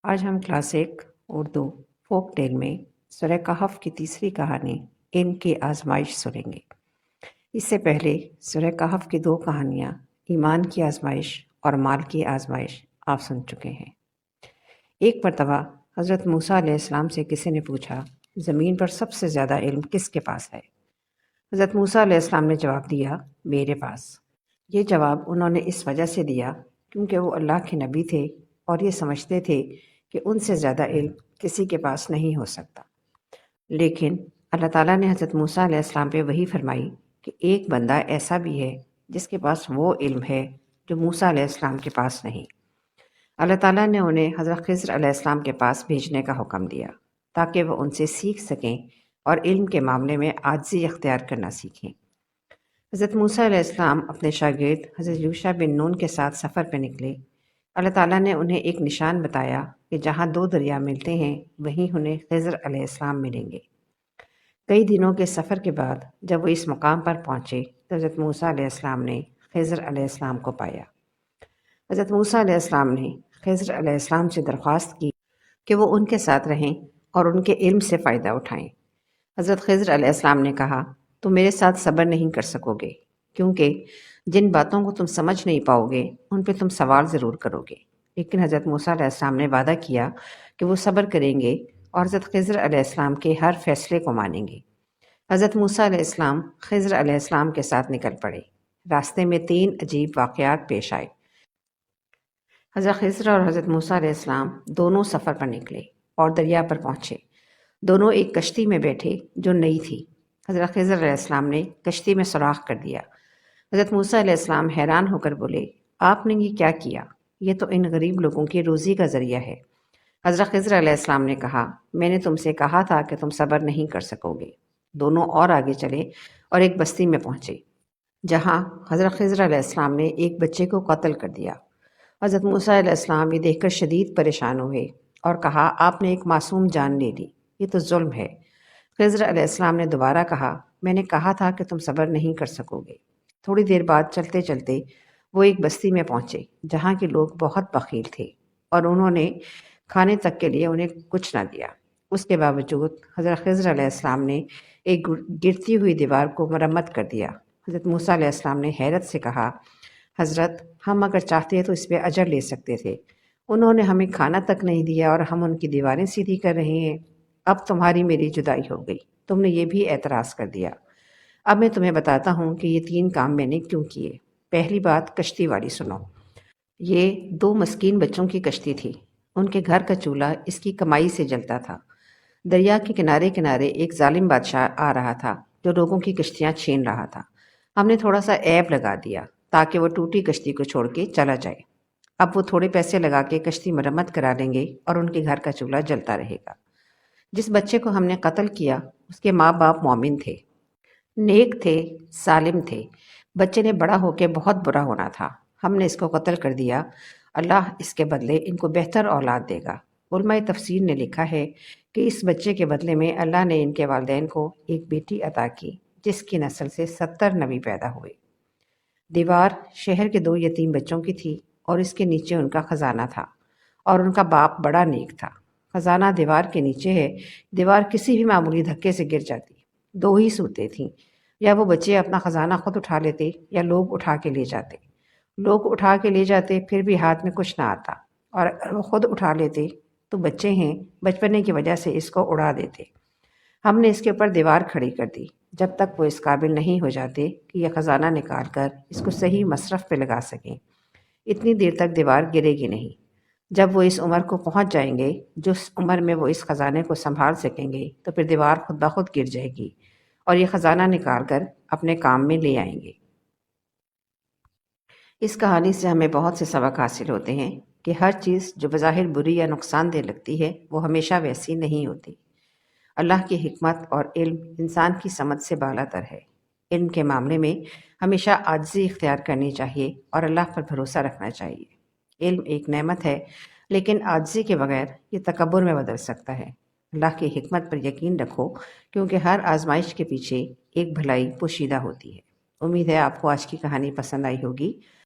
आज हम class 1 Urdu folk tale में सूरह कहफ की तीसरी कहानी इल्म की आजमाइश सुनेंगे। इससे पहले सूरह कहफ की दो कहानियाँ ईमान की आजमाइश और माल की आजमाइश आप सुन चुके हैं। एक मरतबा हज़रत मूसा अलैहिस्सलाम से किसी ने पूछा, ज़मीन पर सबसे ज़्यादा इल्म किसके पास है? हज़रत मूसा अलैहिस्सलाम ने जवाब दिया, मेरे पास। ये जवाब उन्होंने इस वजह से दिया क्योंकि वो अल्लाह के नबी थे और ये समझते थे कि उनसे ज़्यादा इल्म किसी के पास नहीं हो सकता। लेकिन अल्लाह ताला ने हज़रत मूसा अलैहिस्सलाम पे वही फरमाई कि एक बंदा ऐसा भी है जिसके पास वो इल्म है जो मूसा अलैहिस्सलाम के पास नहीं। अल्लाह ताला ने उन्हें हज़रत खिज़र अलैहिस्सलाम के पास भेजने का हुक्म दिया ताकि वह उनसे सीख सकें और इल्म के मामले में आजिज़ी अख्तियार करना सीखें। हज़रत मूसा अलैहिस्सलाम अपने शागिर्द हज़रत यूशा बिन नून के साथ सफ़र पर निकले। अल्लाह ताला ने उन्हें एक निशान बताया कि जहाँ दो दरिया मिलते हैं वहीं उन्हें खिज़र अलैहिस्सलाम मिलेंगे। कई दिनों के सफ़र के बाद जब वो इस मुकाम पर पहुँचे तो हज़रत मूसा अलैहिस्सलाम ने खिज़र अलैहिस्सलाम को पाया। हज़रत मूसा अलैहिस्सलाम ने खिज़र अलैहिस्सलाम से दरख्वास्त की कि वो उनके साथ रहें और उनके इल्म से फ़ायदा उठाएं। हज़रत खिज़र अलैहिस्सलाम ने कहा, तुम मेरे साथ सब्र नहीं कर सकोगे क्योंकि जिन बातों को तुम समझ नहीं पाओगे उन पे तुम सवाल ज़रूर करोगे। लेकिन हज़रत मूसा अलैहिस्सलाम ने वादा किया कि वो सब्र करेंगे और हज़रत खिज़र अलैहिस्सलाम के हर फैसले को मानेंगे। हज़रत मूसा अलैहिस्सलाम खिज़र अलैहिस्सलाम के साथ निकल पड़े। रास्ते में 3 अजीब वाक़यात पेश आए। हज़रत खिज़र और हज़रत मूसा अलैहिस्सलाम दोनों सफ़र पर निकले और दरिया पर पहुँचे। दोनों एक कश्ती में बैठे जो नई थी। हज़रत खिज़र अलैहिस्सलाम ने कश्ती में सुराख कर दिया। हज़रत मूसा अलैहिस्सलाम हैरान होकर बोले, आपने ये क्या किया? ये तो इन गरीब लोगों की रोज़ी का ज़रिया है। हज़रत खिज़र अलैहिस्सलाम ने कहा, मैंने तुमसे कहा था कि तुम सब्र नहीं कर सकोगे। दोनों और आगे चले और एक बस्ती में पहुँचे जहाँ हज़रत खिज़र अलैहिस्सलाम ने एक बच्चे को कत्ल कर दिया। हज़रत मूसा अलैहिस्सलाम ये देखकर शदीद परेशान हुए और कहा, आपने एक मासूम जान ले ली, ये तो जुल्म है। खिज़र अलैहिस्सलाम ने दोबारा कहा, मैंने कहा था कि तुम सब्र नहीं कर सकोगे। थोड़ी देर बाद चलते चलते वो एक बस्ती में पहुँचे जहाँ के लोग बहुत बख़ील थे और उन्होंने खाने तक के लिए उन्हें कुछ ना दिया। उसके बावजूद हज़रत खिज़र अलैहिस्सलाम ने एक गिरती हुई दीवार को मरम्मत कर दिया। हज़रत मूसा अलैहिस्सलाम ने हैरत से कहा, हज़रत, हम अगर चाहते तो इस पे अजर ले सकते थे। उन्होंने हमें खाना तक नहीं दिया और हम उनकी दीवारें सीधी कर रहे हैं। अब तुम्हारी मेरी जुदाई हो गई, तुमने ये भी एतराज़ कर दिया। अब मैं तुम्हें बताता हूँ कि ये 3 काम मैंने क्यों किए। पहली बात कश्ती वाली सुनो। ये 2 मस्कीन बच्चों की कश्ती थी। उनके घर का चूल्हा इसकी कमाई से जलता था। दरिया के किनारे किनारे एक जालिम बादशाह आ रहा था जो लोगों की कश्तियाँ छीन रहा था। हमने थोड़ा सा ऐब लगा दिया ताकि वो टूटी कश्ती को छोड़ के चला जाए। अब वो थोड़े पैसे लगा के कश्ती मरम्मत करा लेंगे और उनके घर का चूल्हा जलता रहेगा। जिस बच्चे को हमने कत्ल किया उसके माँ बाप मोमिन थे, नेक थे, सालिम थे। बच्चे ने बड़ा होकर बहुत बुरा होना था। हमने इसको कत्ल कर दिया। अल्लाह इसके बदले इनको बेहतर औलाद देगा। उलमाए तफसीर ने लिखा है कि इस बच्चे के बदले में अल्लाह ने इनके वालिदैन को एक बेटी अता की जिसकी नस्ल से 70 नबी पैदा हुए। दीवार शहर के 2 यतीम बच्चों की थी और इसके नीचे उनका खजाना था और उनका बाप बड़ा नेक था। खजाना दीवार के नीचे है। दीवार किसी भी मामूली धक्के से गिर जाती। 2 ही सूरतें थीं, या वो बच्चे अपना खजाना खुद उठा लेते या लोग उठा के ले जाते। लोग उठा के ले जाते फिर भी हाथ में कुछ ना आता, और अगर वो खुद उठा लेते तो बच्चे हैं, बचपने की वजह से इसको उड़ा देते। हमने इसके ऊपर दीवार खड़ी कर दी जब तक वो इस काबिल नहीं हो जाते कि यह ख़जाना निकाल कर इसको सही मसरफ़ पे लगा सकें। इतनी देर तक दीवार गिरेगी नहीं। जब वो इस उम्र को पहुंच जाएंगे जिस उम्र में वो इस ख़जाने को संभाल सकेंगे तो फिर दीवार खुद ब खुद गिर जाएगी और ये ख़जाना निकाल कर अपने काम में ले आएंगे। इस कहानी से हमें बहुत से सबक हासिल होते हैं कि हर चीज़ जो बज़ाहिर बुरी या नुकसानदेह लगती है वो हमेशा वैसी नहीं होती। अल्लाह की हिकमत और इल्म इंसान की समझ से बालातर है। इल्म के मामले में हमेशा आजिज़ी इख्तियार करनी चाहिए और अल्लाह पर भरोसा रखना चाहिए। इल्म एक नेमत है, लेकिन आजिज़ी के बगैर ये तकब्बुर में बदल सकता है। अल्लाह की हिकमत पर यकीन रखो क्योंकि हर आजमाइश के पीछे एक भलाई पोशीदा होती है। उम्मीद है आपको आज की कहानी पसंद आई होगी।